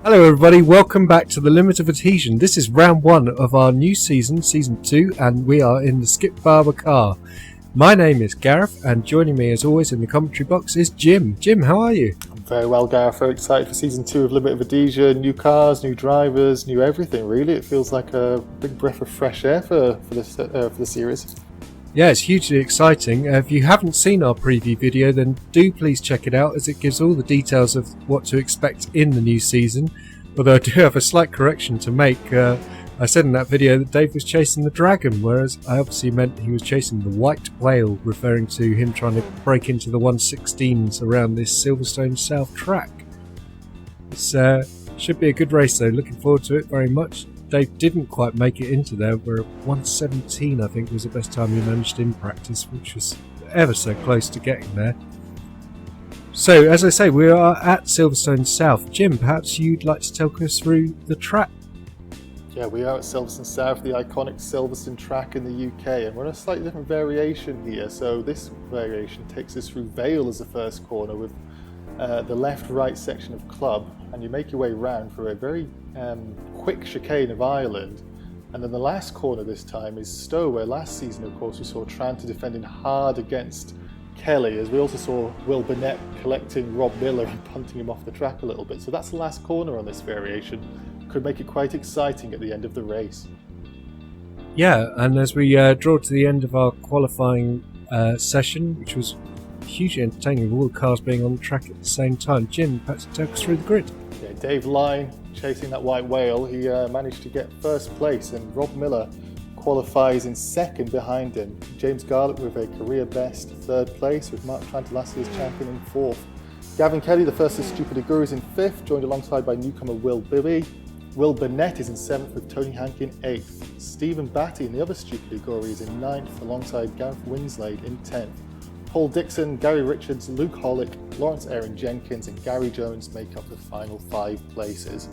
Hello everybody, welcome back to the Limit of Adhesion. This is round 1 of our new season, season 2, and we are in the Skip Barber car. My name is Gareth, and joining me as always in the commentary box is Jim. Jim, how are you? I'm very well, Gareth. Very excited for season 2 of Limit of Adhesion. New cars, new drivers, new everything really. It feels like a big breath of fresh air for the series. Yeah, it's hugely exciting. If you haven't seen our preview video, then do please check it out, as it gives all the details of what to expect in the new season. Although I do have a slight correction to make. I said in that video that Dave was chasing the dragon, whereas I obviously meant he was chasing the white whale, referring to him trying to break into the 116s around this Silverstone South track. It should be a good race though, looking forward to it very much. Dave didn't quite make it into there, where 117 I think was the best time he managed in practice, which was ever so close to getting there. So, as I say, we are at Silverstone South. Jim, perhaps you'd like to talk us through the track? Yeah, we are at Silverstone South, the iconic Silverstone track in the UK, and we're on a slightly different variation here. So this variation takes us through Vale as the first corner, with the left-right section of Club, and you make your way round for a very quick chicane of Ireland. And then the last corner this time is Stowe, where last season, of course, we saw Tranter defending hard against Kelly, as we also saw Will Burnett collecting Rob Miller and punting him off the track a little bit. So that's the last corner on this variation. Could make it quite exciting at the end of the race. Yeah, and as we draw to the end of our qualifying session, which was hugely entertaining with all the cars being on the track at the same time, Jim, perhaps take us through the grid. Yeah, Dave Lyne chasing that white whale. He managed to get first place, and Rob Miller qualifies in second behind him. James Garlick with a career best third place, with Mark Tranter, last year's champion, in fourth. Gavin Kelly, the first of Stupid Gurus, in fifth, joined alongside by newcomer Will Bibby. Will Burnett is in seventh, with Tony Hank in eighth. Stephen Batty and the other Stupid Guru is in ninth, alongside Gareth Winslade in 10th. Paul Dixon, Gary Richards, Luke Hollick, Lawrence Aaron Jenkins and Gary Jones make up the final 5 places.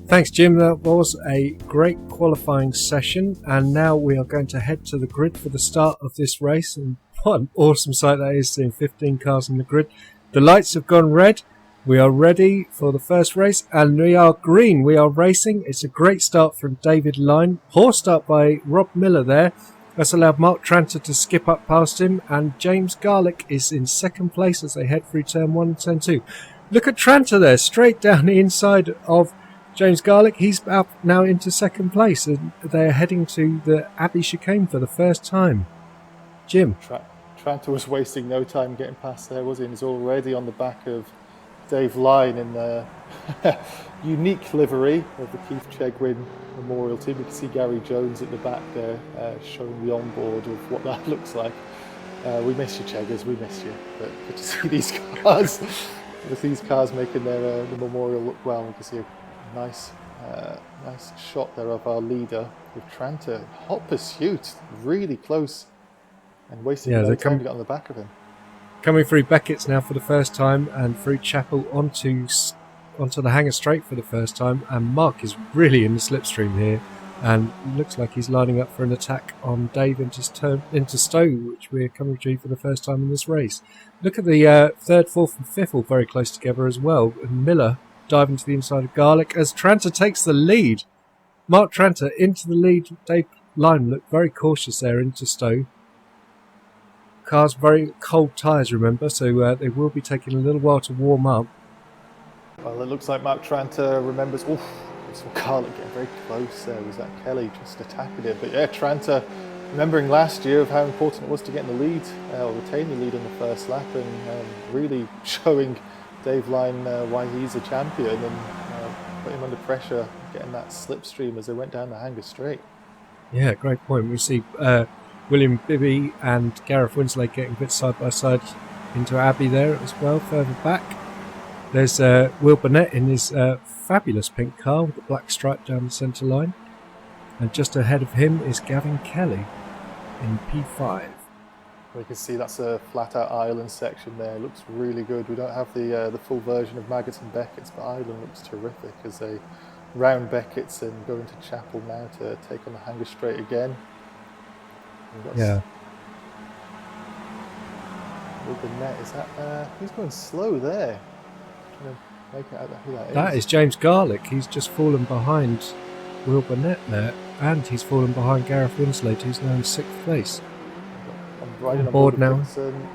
Thanks, Jim. That was a great qualifying session, and now we are going to head to the grid for the start of this race. And what an awesome sight that is, seeing 15 cars on the grid. The lights have gone red. We are ready for the first race, and we are green. We are racing. It's a great start from David Lyne. Poor start by Rob Miller there. That's allowed Mark Tranter to skip up past him, and James Garlick is in second place as they head through turn 1 and turn 2. Look at Tranter there, straight down the inside of James Garlick. He's up now into second place, and they're heading to the Abbey chicane for the first time. Jim. Tranter was wasting no time getting past there, was he? And he's already on the back of Dave Lyne in the unique livery of the Keith Chegwin Memorial Team. You can see Gary Jones at the back there showing the onboard of what that looks like. We miss you, Cheggers, we miss you. But good to see these cars, with these cars making their the memorial look well. We can see a nice shot there of our leader with Tranter. Hot pursuit, really close, and wasting no time to get on the back of him. Coming through Beckett's now for the first time, and through Chapel onto the Hangar Straight for the first time, and Mark is really in the slipstream here, and looks like he's lining up for an attack on Dave into Stowe, which we're coming to for the first time in this race. Look at the third, fourth and fifth all very close together as well, and Miller diving to the inside of Garlick as Tranter takes the lead. Mark Tranter into the lead. Dave Lyne looked very cautious there into Stowe. Cars very cold tyres, remember, so they will be taking a little while to warm up. Well, it looks like Mark Tranter remembers. Oof, I saw Garlick getting very close there. Was that Kelly just attacking him? But yeah, Tranter remembering last year of how important it was to get in the lead, or retain the lead on the first lap, and really showing Dave Lyne why he's a champion, and put him under pressure, getting that slipstream as they went down the Hangar Straight. Yeah, great point. We see William Bibby and Gareth Winslade getting a bit side by side into Abbey there as well, further back. There's Will Burnett in his fabulous pink car with the black stripe down the centre line. And just ahead of him is Gavin Kelly in P5. We can see that's a flat-out Ireland section there. It looks really good. We don't have the full version of Maggots and Beckett's, but Ireland looks terrific as they round Beckett's and go into Chapel now to take on the Hangar Straight again. Yeah. With the net, is that he's going slow there. make out who that is. That is James Garlick. He's just fallen behind Will Burnett there, and he's fallen behind Gareth Winslade, who's now in 6th place. I'm riding on board now. Dixon.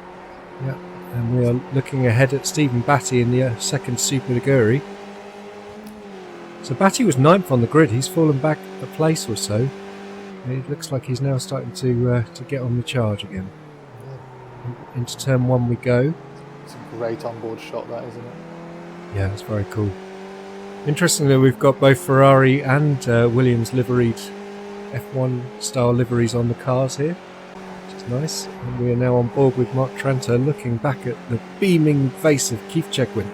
Yeah, and we are looking ahead at Stephen Batty in the 2nd Super Liguri. So Batty was 9th on the grid. He's fallen back a place or so. It looks like he's now starting to get on the charge again. Yeah. Into turn 1 we go. It's a great onboard shot, that, isn't it? Yeah, it's very cool. Interestingly, we've got both Ferrari and Williams liveried F1 style liveries on the cars here, which is nice. And we are now on board with Mark Tranter, looking back at the beaming face of Keith Chegwin.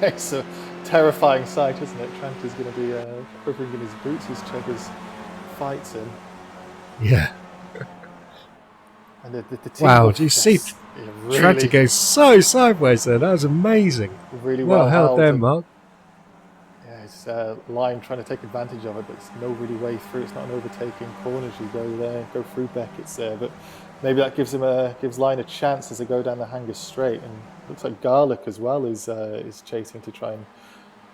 It's a terrifying sight, isn't it? Tranter's going to be quivering in his boots as Cheggers fights him. Yeah. And the team, wow, do you see really, Tranter goes so sideways there? That was amazing. Really well held there, Mark. Yeah, it's Lime trying to take advantage of it, but there's no really way through. It's not an overtaking corner as you go through Beckett's there, but maybe that gives Lime a chance as they go down the Hanger Straight. And looks like Garlick as well is chasing to try and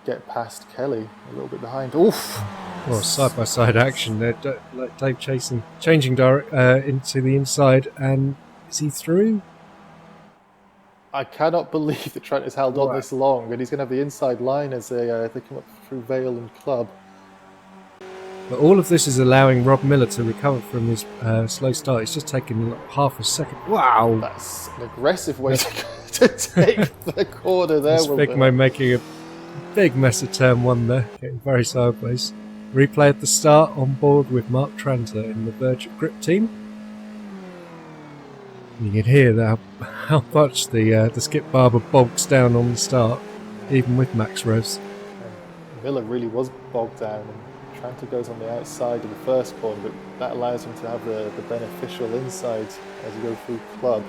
get past Kelly a little bit behind. Oof! Well, side-by-side action there. Like Dave changing into the inside, and is he through? I cannot believe that Trent has held on this long, and he's going to have the inside line as they come up through Vale and Club. But all of this is allowing Rob Miller to recover from his slow start. It's just taken half a second. Wow! That's an aggressive way to take the corner there. Figmo making a big mess of turn 1 there, getting very sideways. Replay at the start on board with Mark Tranter in the Virgin Grip team. You can hear how much the Skip Barber bogs down on the start, even with Max Revs. Miller really was bogged down, and Tranter goes on the outside of the first corner, but that allows him to have the beneficial inside as you go through Club.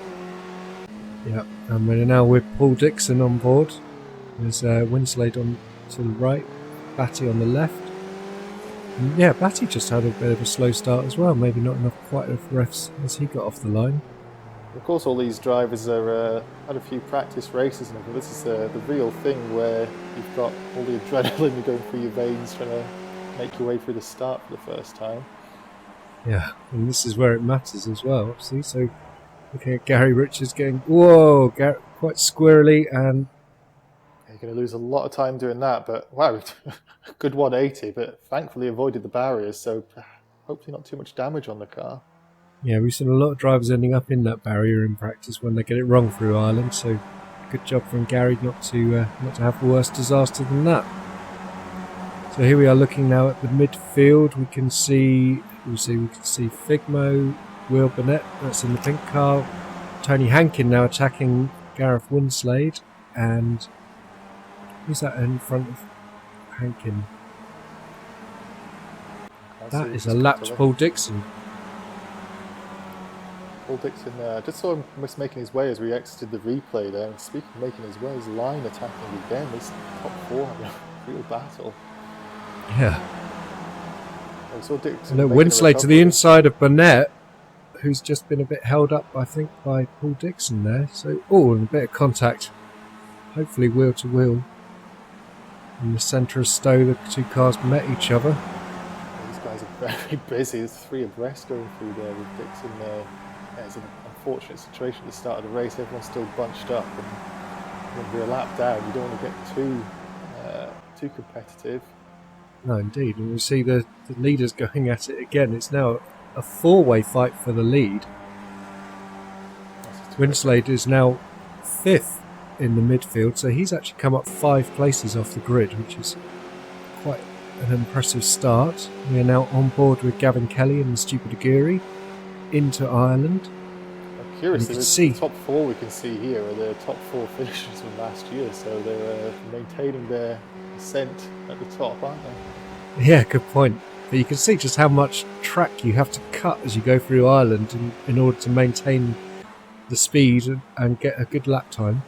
Yeah, and we're now with Paul Dixon on board. There's Winslade on to the right, Batty on the left. And yeah, Batty just had a bit of a slow start as well. Maybe not quite enough refs as he got off the line. Of course, all these drivers are had a few practice races, and this is the real thing where you've got all the adrenaline you're going through your veins, trying to make your way through the start for the first time. Yeah, and this is where it matters as well. See, so looking at Gary Richards getting quite squirrely, and you're going to lose a lot of time doing that. But wow, good 180, but thankfully avoided the barriers, so hopefully not too much damage on the car. Yeah, we've seen a lot of drivers ending up in that barrier in practice when they get it wrong through Ireland, so good job from Gary not to have a worse disaster than that. So here we are looking now at the midfield. We can see Figmo, Will Burnett, that's in the pink car, Tony Hankin now attacking Gareth Winslade, and who's that in front of Hankin? That is a lapped Paul Dixon. Paul Dixon, just saw him making his way as we exited the replay there. And speaking of making his way, his line attacking again. This top 4 having a real battle. Yeah. I saw Dixon. No, Winslade to the inside of Burnett, who's just been a bit held up, I think, by Paul Dixon there. So, and a bit of contact. Hopefully wheel to wheel. In the centre of Stowe, the two cars met each other. These guys are very busy. There's 3 abreast going through there with Dixon there. Yeah, it's an unfortunate situation at the start of the race. Everyone's still bunched up, and when we're a lap down, you don't want to get too competitive. No, indeed. And we see the leaders going at it again. It's now a 4-way fight for the lead. Winslade is now 5th in the midfield, so he's actually come up 5 places off the grid, which is quite an impressive start. We are now on board with Gavin Kelly and the Stupid Aguirre into Ireland. I'm curious, the top 4 we can see here are the top 4 finishers from last year, so they're maintaining their ascent at the top, aren't they? Yeah, good point. But you can see just how much track you have to cut as you go through Ireland in order to maintain the speed and get a good lap time.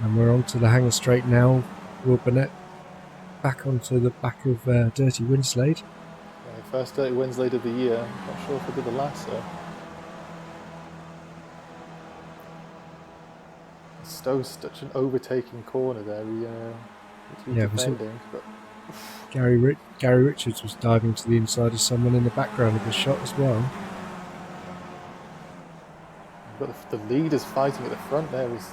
And we're on to the Hanger Straight now. Will Burnett back onto the back of Dirty Winslade. Yeah, first Dirty Winslade of the year. Not sure if it'll be the last though. Stowe's such an overtaking corner there. He's defending. But Gary Richards was diving to the inside of someone in the background of the shot as well. You've got the leaders fighting at the front there. Is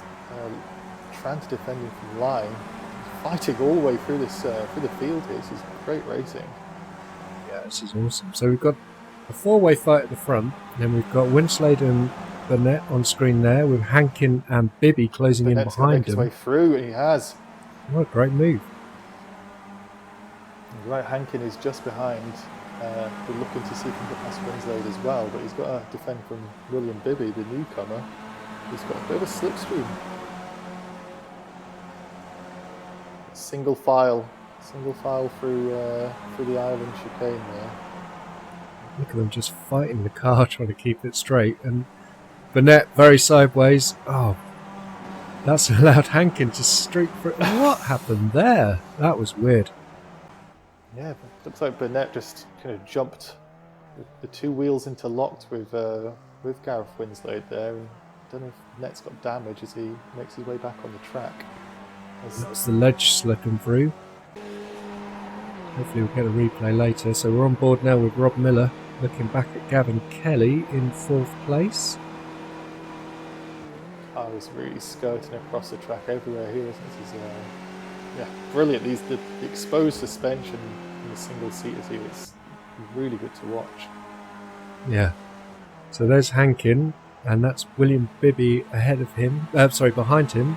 Trant defending from line. He's fighting all the way through this through the field here. This is great racing. Yeah, this is awesome. So we've got a four-way fight at the front. Then we've got Winslade and Burnett on screen there, with Hankin and Bibby closing in behind make his him. way through, and he has. What a great move! Right, Hankin is just behind. We're looking to see if he can get past Winslade as well, but he's got to defend from William Bibby, the newcomer. He's got a bit of a slipstream. Single file through the island chicane there. Look at them just fighting the car, trying to keep it straight, and Burnett very sideways. Oh, that's allowed Hankin to streak through. What happened there? That was weird. Yeah, looks like Burnett just kind of jumped. The two wheels interlocked with Gareth Winslade there. And I don't know if Nett's got damage as he makes his way back on the track. That's the ledge slipping through. Hopefully we'll get a replay later. So we're on board now with Rob Miller, looking back at Gavin Kelly in 4th place. Car is really skirting across the track everywhere here, isn't it? This is yeah, brilliant. The exposed suspension in the single seaters here, it's really good to watch. Yeah. So there's Hankin, and that's William Bibby ahead of him. Behind him.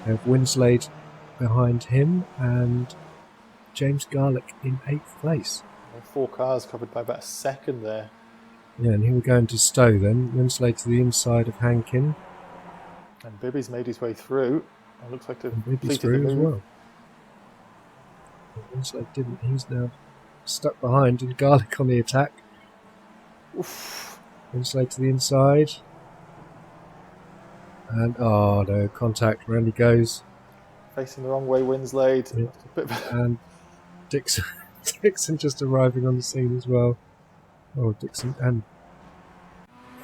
We have Winslade behind him, and James Garlick in 8th place. 4 cars covered by about a second there. Yeah, and here we're going to Stowe then. Winslade to the inside of Hankin. And Bibby's made his way through. It looks like they've Bibby's completed the through as move. well. Winslade didn't. He's now stuck behind, and Garlick on the attack. Oof. Winslade to the inside. And, oh no, contact. Round he goes. Facing the wrong way, Winslade. Yeah. And Dixon just arriving on the scene as well. Oh, Dixon, and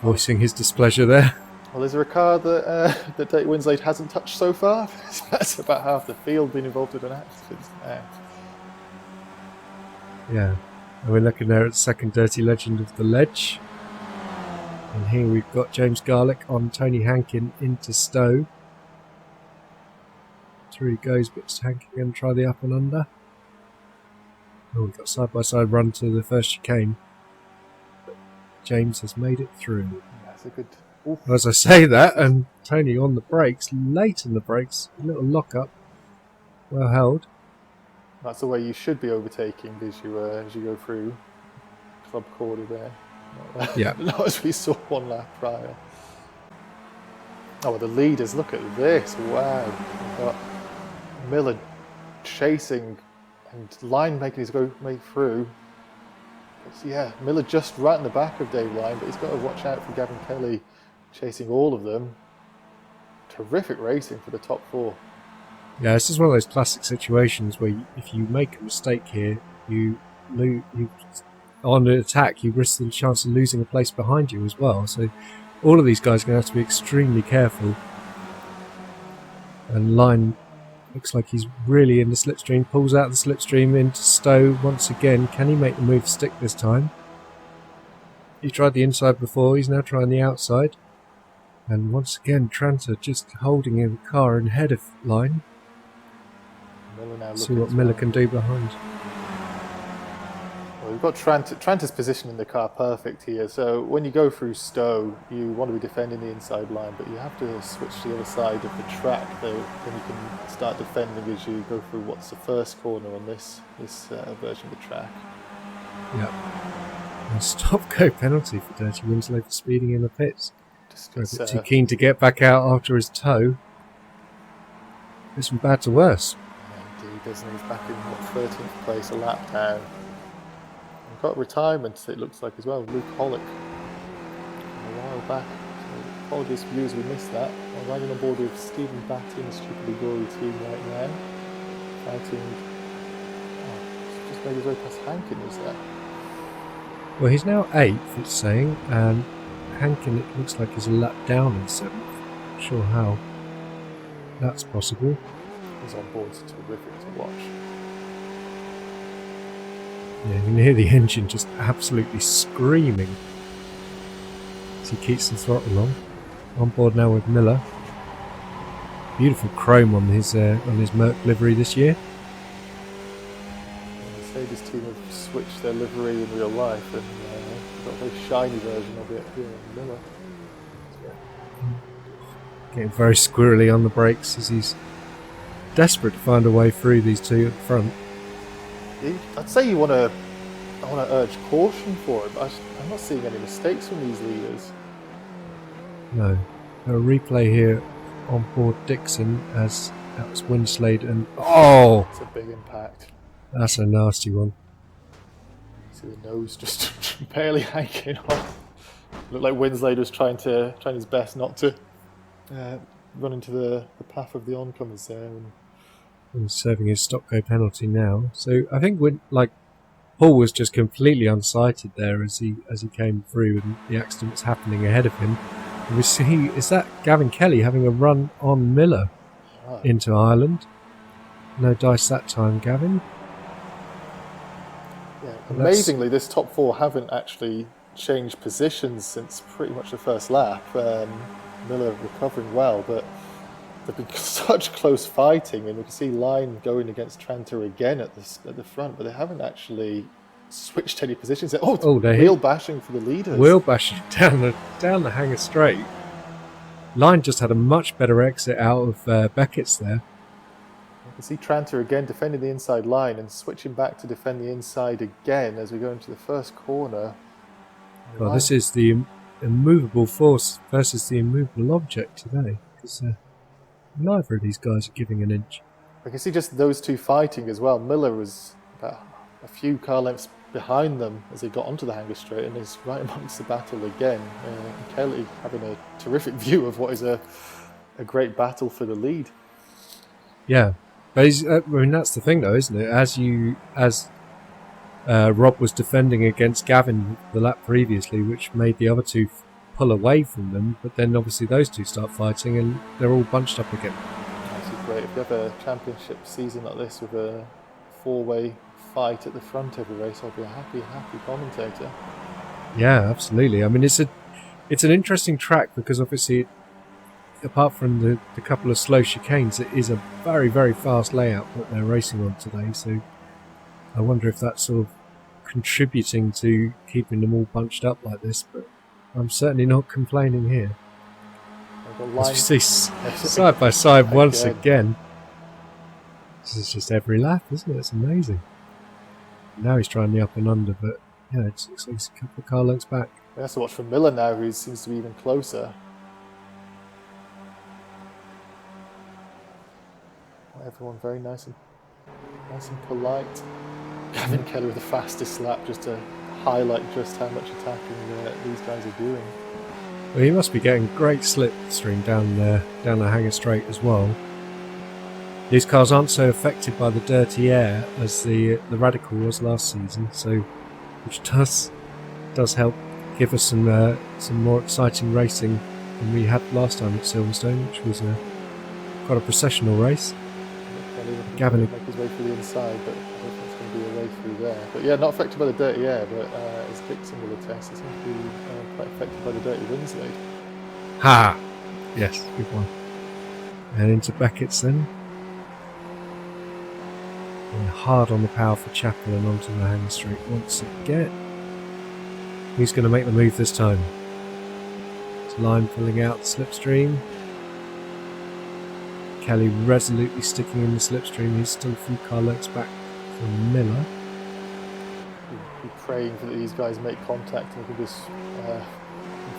voicing his displeasure there. Well, is there a car that Dave Winslade hasn't touched so far? That's about half the field being involved in an accident. Yeah, and we're looking there at the second dirty legend of the ledge. And here we've got James Garlick on Tony Hankin into Stowe. Through he goes, but Hankin going to try the up and under. Oh, we've got side-by-side run to the first chicane. But James has made it through. That's a good... As I say that, and Tony on the brakes, late in the brakes, a little lock-up, well held. That's the way you should be overtaking as you go through club corner there. Yeah. Not as we saw one lap prior. Oh, the leaders, look at this. Wow. We've got Miller chasing and Line making his way through. But yeah, Miller just right in the back of Dave Line, but he's got to watch out for Gavin Kelly chasing all of them. Terrific racing for the top 4. Yeah, this is one of those classic situations where if you make a mistake here, you on an attack, you risk the chance of losing a place behind you as well. So all of these guys are going to have to be extremely careful. And Line looks like he's really in the slipstream, pulls out the slipstream into Stowe once again. Can he make the move stick this time? He tried the inside before, he's now trying the outside. And once again, Tranter just holding in the car ahead of Line. See what Miller can do behind. Well, we've got Tranter's positioning the car perfect here. So when you go through Stowe, you want to be defending the inside line, but you have to switch to the other side of the track. Then you can start defending as you go through what's the first corner on this version of the track. Yep. A stop-go penalty for Dirty Winslade for speeding in the pits. A bit too keen to get back out after his tow. It's from bad to worse. Indeed, doesn't he? He's back in 13th place, a lap down. We've got retirement, it looks like, as well. Luke Hollick a while back. So apologies for viewers, we missed that. I'm riding on board with Stephen Batty in the Stupidly Gory team right now. Fighting. Oh, just made his way past Hankin, was that? Well, he's now 8th, it's saying, and Hankin, it looks like, is a lap down in 7th. Not sure how. that's possible. His onboard's terrific to watch. Yeah, you can hear the engine just absolutely screaming as he keeps the throttle on. On board now with Miller. Beautiful chrome on his Merc livery this year. The Mercedes team have switched their livery in real life and got a very shiny version of it here in Miller. Getting very squirrely on the brakes as he's desperate to find a way through these two at the front. I'd say I want to urge caution for it, but I'm not seeing any mistakes from these leaders. No. A replay here on board Dixon as that was Winslade and oh! It's a big impact. That's a nasty one. See the nose just barely hanging off. Looked like Winslade was trying his best not to run into the path of the oncomers there. And serving his stop go penalty now. So I think Paul was just completely unsighted there as he came through and the accident was happening ahead of him. And we see, is that Gavin Kelly having a run on Miller into Ireland? No dice that time, Gavin. Yeah, amazingly, this top four haven't actually changed positions since pretty much the first lap. Miller recovering well, but there've been such close fighting, and we can see Line going against Tranter again at the front, but they haven't actually switched any positions. They're wheel bashing for the leaders. Wheel bashing down the hangar straight. Line just had a much better exit out of Beckett's there. You can see Tranter again defending the inside line and switching back to defend the inside again as we go into the first corner. Well, this is the immovable force versus the immovable object today, because neither of these guys are giving an inch. I can see just those two fighting as well. Miller was about a few car lengths behind them as they got onto the hangar straight and is right amongst the battle again. Kelly having a terrific view of what is a great battle for the lead. Yeah, but that's the thing though, isn't it? As Rob was defending against Gavin the lap previously, which made the other two pull away from them, but then obviously those two start fighting and they're all bunched up again. That's great. If you have a championship season like this with a four-way fight at the front every race, I'll be a happy commentator. Yeah, absolutely. I mean, it's an interesting track because obviously, apart from the couple of slow chicanes, it is a very, very fast layout that they're racing on today. So I wonder if that's sort of contributing to keeping them all bunched up like this. But I'm certainly not complaining here. As we see side by side once again. This is just every lap, isn't it? It's amazing. Now he's trying the up and under, but yeah, it looks like he's a couple of car lengths back. We have to watch for Miller now, who seems to be even closer. Everyone very nice and polite. Gavin Kelly with the fastest lap, just to highlight just how much attacking these guys are doing. Well, he must be getting great slipstream down the hangar straight as well. These cars aren't so affected by the dirty air as the Radical was last season, so which does help give us some more exciting racing than we had last time at Silverstone, which was quite a processional race. Gavin will make his way through the inside, but I don't think it's going to be a way through there. But yeah, not affected by the dirty air, but as Dixon will attest, it seems to be quite affected by the dirty Winslade. Ha! Yes, good one. And into Beckett's then. And hard on the power for Chapel and onto the hangar straight once again. Who's going to make the move this time? It's Line pulling out the slipstream. Kelly resolutely sticking in the slipstream. He's still a few car lengths back from Miller. Be praying that these guys make contact and he can just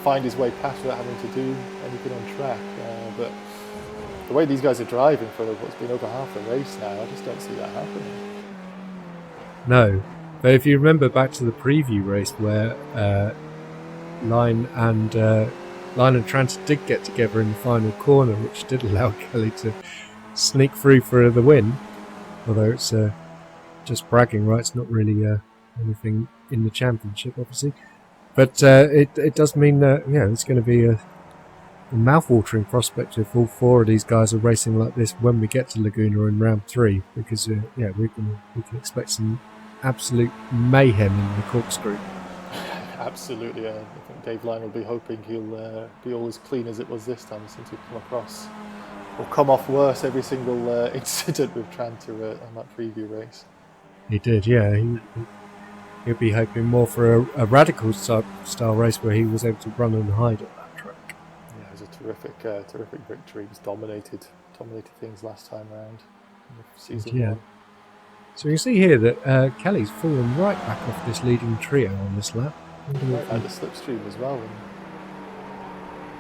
find his way past without having to do anything on track. But the way these guys are driving for what's been over half a race now, I just don't see that happening. No, but if you remember back to the preview race where Line and Tranter did get together in the final corner, which did allow Kelly to sneak through for the win. Although it's just bragging, right? It's not really anything in the championship, obviously. But it does mean that it's going to be a mouth-watering prospect if all 4 of these guys are racing like this when we get to Laguna in round 3, because yeah, we can expect some absolute mayhem in the corkscrew. Absolutely, I think Dave Line will be hoping he'll be all as clean as it was this time, since he'll come across or come off worse every single incident with Tranter on that preview race. He did, yeah. He'll be hoping more for a radical style race where he was able to run and hide at that track. Yeah, it was a terrific victory. He just dominated things last time round in the season 1. So you can see here that Kelly's fallen right back off this leading trio on this lap. Right at the slipstream as well. And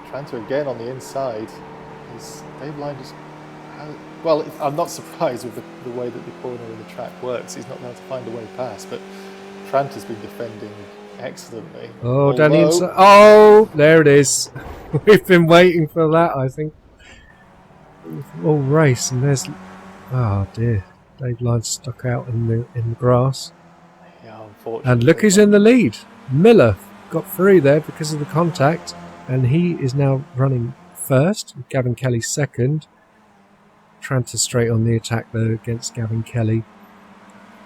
Tranter again on the inside. Dave Line just... Well, I'm not surprised with the way that the corner and the track works. He's not going to find a way past, but Tranter's been defending excellently. Oh, down the inside. Oh, there it is. We've been waiting for that, I think. All race, and there's... Oh, dear. Dave Line stuck out in the grass. Yeah, unfortunately. And look who's in the lead. Miller got through there because of the contact, and he is now running first. Gavin Kelly second. Tranter straight on the attack there against Gavin Kelly.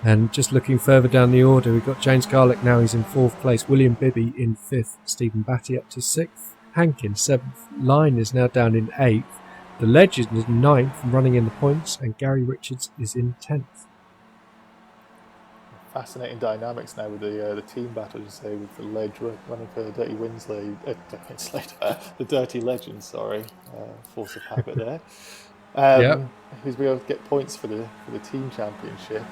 And just looking further down the order, we've got James Garlick now, he's in 4th place. William Bibby in 5th. Stephen Batty up to 6th. Hank in 7th. Line is now down in 8th. The Legend is 9th, running in the points, and Gary Richards is in 10th. Fascinating dynamics now with the team battle, you say, with the Ledge running for Dirty Winsley, the Dirty Legend, sorry, force of habit there. Who's been able to get points for the team championship.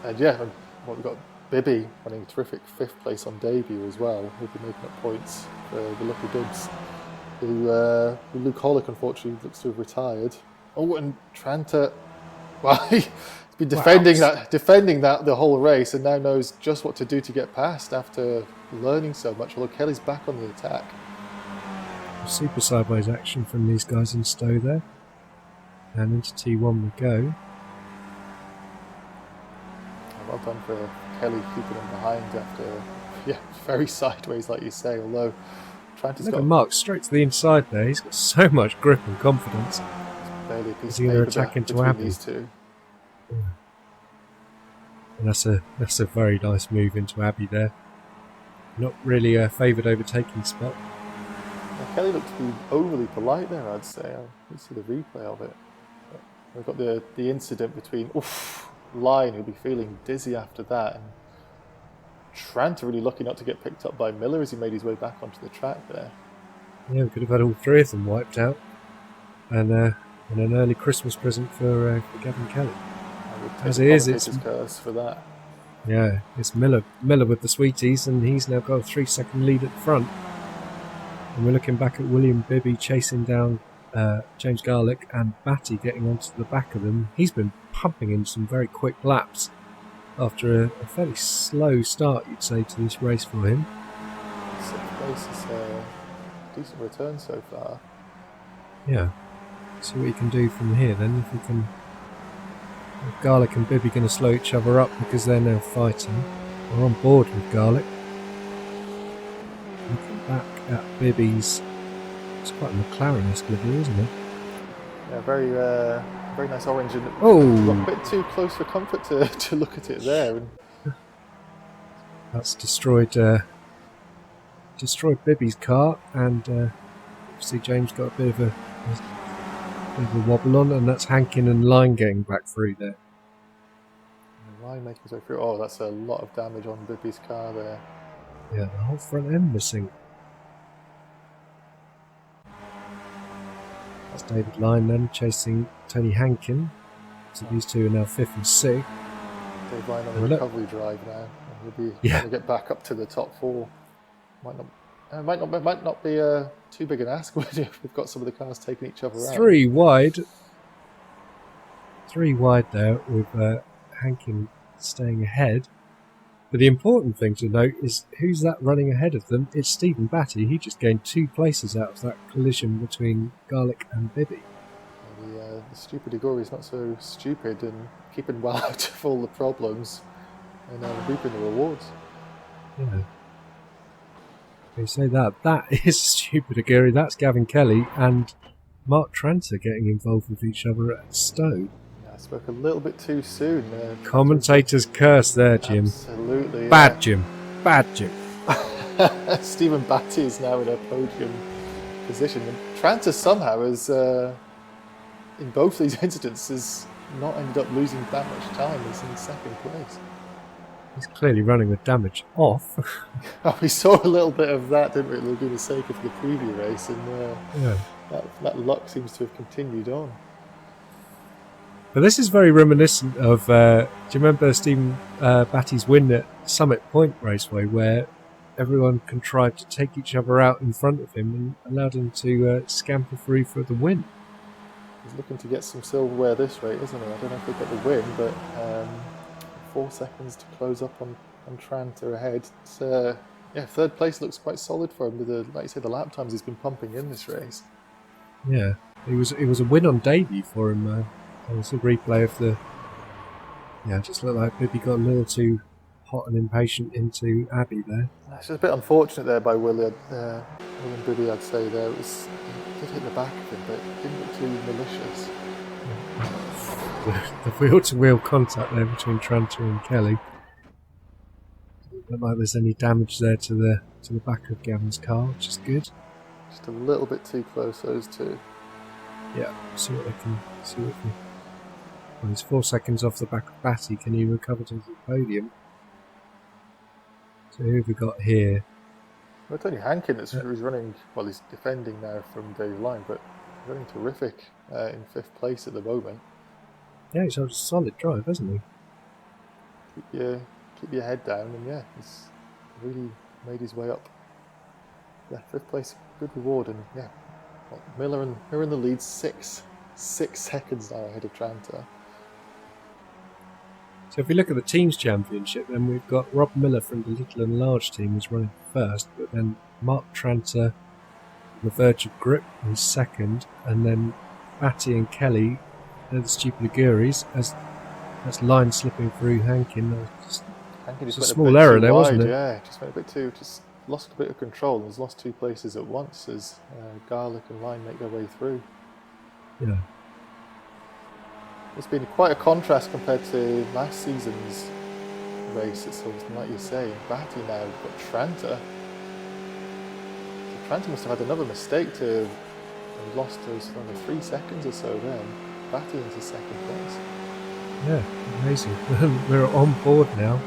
And yeah, we've got Bibby running a terrific 5th place on debut as well. He'll be making up points for the Lucky Dubs, who Luke Hollick unfortunately looks to have retired. Oh, and Tranter, well, he's been defending that the whole race, and now knows just what to do to get past after learning so much. Although Kelly's back on the attack. Super sideways action from these guys in Stowe there. And into T1 we go. Well done for Kelly keeping him behind after, very sideways like you say, although Tranter's got... Mark straight to the inside there, he's got so much grip and confidence. Barely a piece Is he going to attack into Abbey? These two. Yeah. And that's a very nice move into Abbey there. Not really a favoured overtaking spot. Kelly looked to be overly polite there, I'd say. Let's see the replay of it. We've got the incident between Line, who'll be feeling dizzy after that, and Tranter really lucky not to get picked up by Miller as he made his way back onto the track there. Yeah, we could have had all 3 of them wiped out. And an early Christmas present for Gavin Kelly. As it is, it's curse for that. Yeah, it's Miller with the sweeties, and he's now got a 3-second lead at the front. And we're looking back at William Bibby chasing down James Garlick, and Batty getting onto the back of them. He's been pumping in some very quick laps after a fairly slow start, you'd say, to this race for him. 6th place is a decent return so far. Yeah. See what he can do from here then. If Garlick and Bibby going to slow each other up because they're now fighting. We're on board with Garlick. Looking back at Bibby's, it's quite a McLaren-esque livery, isn't it? Yeah, very nice orange, and a bit too close for comfort to look at it there. And that's destroyed Bibby's car, and obviously James got a bit of a wobble on, and that's Hankin and Line getting back through there. Line making his way through. Oh, that's a lot of damage on Bibby's car there. Yeah, the whole front end missing. That's David Line then chasing Tony Hankin. So these two are now 5th and 6th. Dave Line on the recovery drive now, and he'll be trying to get back up to the top 4. Might not be too big an ask when we've got some of the cars taking each other out. 3 wide there with Hankin staying ahead. But the important thing to note is who's that running ahead of them? It's Stephen Batty. He just gained 2 places out of that collision between Garlick and Bibby. The stupid Igori's not so stupid and keeping well out of all the problems and reaping the rewards. Yeah. You say that. That is stupid, Aguirre. That's Gavin Kelly and Mark Tranter getting involved with each other at Stowe. Yeah, I spoke a little bit too soon. Commentator's curse there, Jim. Absolutely. Bad Jim. Bad Jim. Stephen Batty is now in a podium position. And Tranter somehow has, in both these incidents, not ended up losing that much time. He's in second place. He's clearly running with damage off. Oh, we saw a little bit of that, didn't we, at Laguna Seca for the preview race, and that luck seems to have continued on. But this is very reminiscent of, do you remember Stephen Batty's win at Summit Point Raceway, where everyone contrived to take each other out in front of him and allowed him to scamper through for the win? He's looking to get some silverware this rate, isn't he? I don't know if he'll get the win, but 4 seconds to close up on Tranter ahead. Third place looks quite solid for him with like you said, the lap times he's been pumping in this race. Yeah, it was a win on debut for him. There was a replay of the. Yeah, it just looked like Bibby got a little too hot and impatient into Abbey there. It's just a bit unfortunate there by William Bibby, I'd say there. It did hit the back of him, but it didn't look too malicious. The wheel-to-wheel contact there between Tranter and Kelly. Doesn't look like there's any damage there to the back of Gavin's car, which is good. Just a little bit too close, those two. Yeah, see what they can. Well, he's 4 seconds off the back of Batty. Can he recover to the podium? So who have we got here? Well, it's only Hankin who's running. Well, he's defending now from David Line, but running terrific in 5th place at the moment. Yeah, he's had a solid drive, hasn't he? Keep your head down, and he's really made his way up. Yeah, 5th place, good reward, and Miller in the lead, 6 seconds now ahead of Tranter. So if we look at the teams championship, then we've got Rob Miller from the Little and Large team who's running first, but then Mark Tranter on the verge of grip is second, and then Batty and Kelly, they're the stupid Aguirres, as that's line slipping through Hankin. Hankin just a small error there, wasn't it? Yeah, just went a bit too, just lost a bit of control and has lost 2 places at once as Garlic and Line make their way through. Yeah. It's been quite a contrast compared to last season's race at Silverstone, like you say. Batty now got Tranter. So Tranter must have had another mistake to have lost those 3 seconds or so then. Batty into 2nd place. Yeah, amazing. We're on board now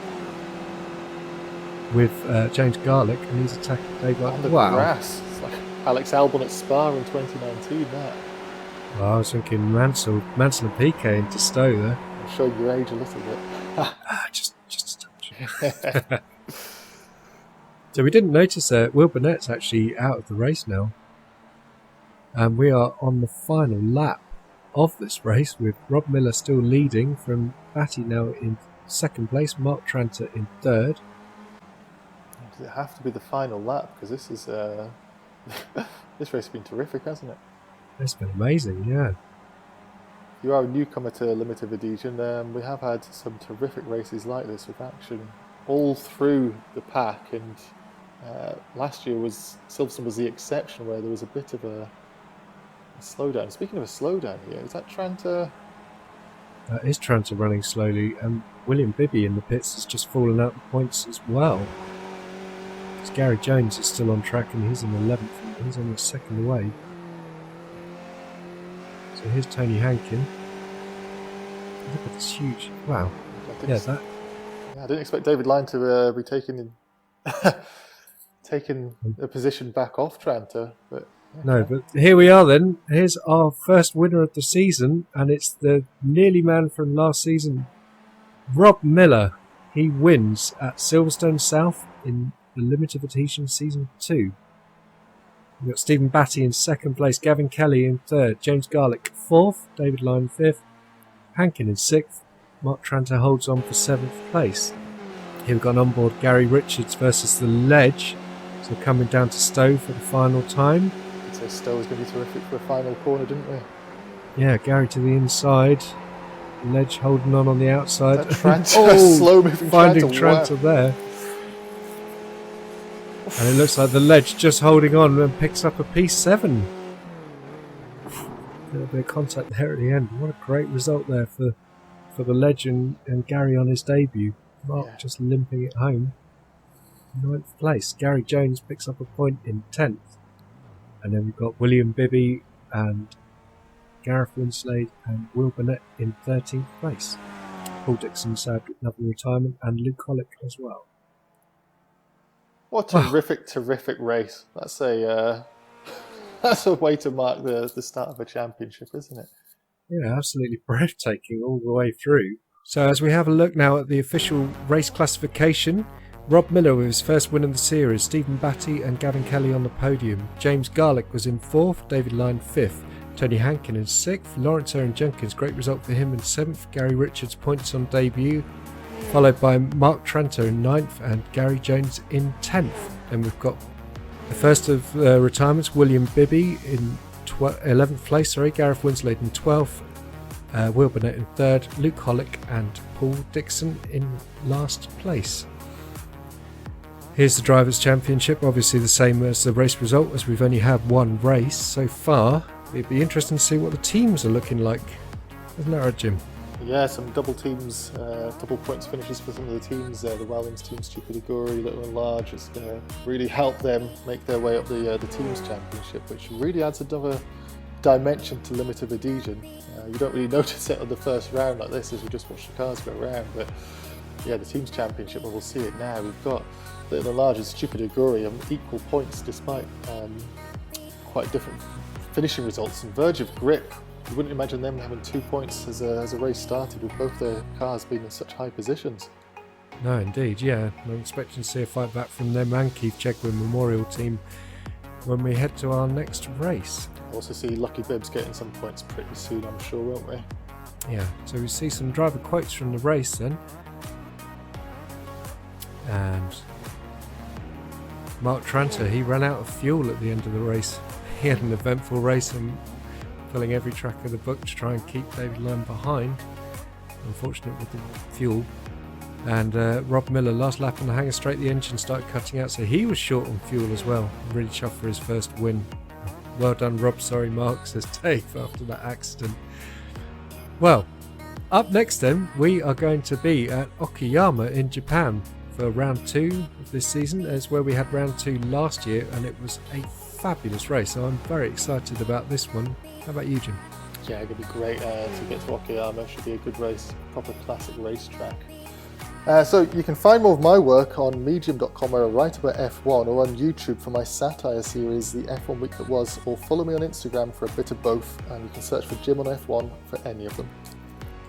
with James Garlick, and he's attacking Dave. On the grass. It's like Alex Albon at Spa in 2019, that. Well, I was thinking Mansell and Piquet into Stowe there. I'm showing your age a little bit. Just a touch. So we didn't notice Will Burnett's actually out of the race now. And we are on the final lap of this race with Rob Miller still leading from Batty now in 2nd place, Mark Tranter in 3rd. Does it have to be the final lap? Because this is this race has been terrific, hasn't it? It's been amazing, yeah. You are a newcomer to Limited Adhesion. We have had some terrific races like this with action all through the pack, and last year Silverstone was the exception where there was a bit of a slowdown. Speaking of a slowdown here, is that Tranter? That is Tranter running slowly, and William Bibby in the pits has just fallen out the points as well. Because Gary Jones is still on track and he's in 11th, and he's on the 2nd away. So here's Tony Hankin. Look at this huge... Wow. I didn't expect David Line to be taking a position back off Tranter, but... Okay. No, but here we are then. Here's our first winner of the season, and it's the nearly man from last season, Rob Miller. He wins at Silverstone South in the Limited Adhesion Season 2. We've got Stephen Batty in 2nd place, Gavin Kelly in 3rd, James Garlick 4th, David Line 5th, Hankin in 6th, Mark Tranter holds on for 7th place. Here we've got on board Gary Richards versus the Ledge, so coming down to Stowe for the final time. So Stowe was going to be terrific for a final corner, didn't we? Yeah, Gary to the inside, Ledge holding on the outside. That Tranter, slow moving finding Tranter there. And it looks like the ledge just holding on and picks up a P7. A little bit of contact there at the end. What a great result there for the ledge and Gary on his debut. Mark just limping it home. 9th place. Gary Jones picks up a point in 10th. And then we've got William Bibby and Gareth Winslade and Will Burnett in 13th place. Paul Dixon sad another retirement, and Luke Hollick as well. What a terrific race. That's a way to mark the start of a championship, isn't it? Yeah, absolutely breathtaking all the way through. So as we have a look now at the official race classification, Rob Miller with his first win of the series, Stephen Batty and Gavin Kelly on the podium. James Garlick was in 4th, David Lyne 5th, Tony Hankin in 6th, Lawrence Aaron Jenkins, great result for him in 7th, Gary Richards points on debut, followed by Mark Tranter in 9th and Gary Jones in 10th. Then we've got the first of retirements, William Bibby in 11th place, Gareth Winslade in 12th, Will Burnett in 3rd, Luke Hollick and Paul Dixon in last place. Here's the Drivers' Championship, obviously the same as the race result, as we've only had one race so far. It'd be interesting to see what the teams are looking like. Isn't that right, Jim? Yeah, some double teams, double points finishes for some of the teams. The Wellings team, Stupid Aguri, Little and Large, is going to really help them make their way up the teams championship, which really adds another dimension to Limit of Adhesion. You don't really notice it on the first round like this as you just watch the cars go around, but yeah, the teams championship, well, we'll see it now. We've got Little and Large and Stupid Aguri on equal points despite quite different finishing results, and verge of grip. You wouldn't imagine them having 2 points as a race started with both their cars being in such high positions. No, indeed, yeah. I'm expecting to see a fight back from them and Keith Chegwin Memorial Team when we head to our next race. We'll also see Lucky Bibbs getting some points pretty soon, I'm sure, won't we? Yeah, so we see some driver quotes from the race then. And Mark Tranter, he ran out of fuel at the end of the race. He had an eventful race and filling every track of the book to try and keep David Lyne behind. Unfortunate with the fuel. And Rob Miller, last lap on the hanger straight, the engine started cutting out, so he was short on fuel as well. Really chuffed for his first win. Well done, Rob. Sorry, Mark, says Dave after that accident. Well, up next then, we are going to be at Okayama in Japan for round 2 of this season. It's where we had round 2 last year, and it was a fabulous race, so I'm very excited about this one. How about you, Jim? Yeah, it's going to be great to get to Okayama. Should be a good race, proper classic racetrack. So you can find more of my work on medium.com where I write about F1, or on YouTube for my satire series, The F1 Week That Was, or follow me on Instagram for a bit of both, and you can search for Jim on F1 for any of them.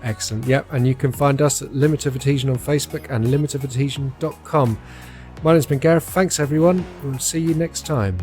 Excellent, yep, and you can find us at Limit of Adhesion on Facebook and limitofadhesion.com. My name's been Gareth, thanks everyone, we'll see you next time.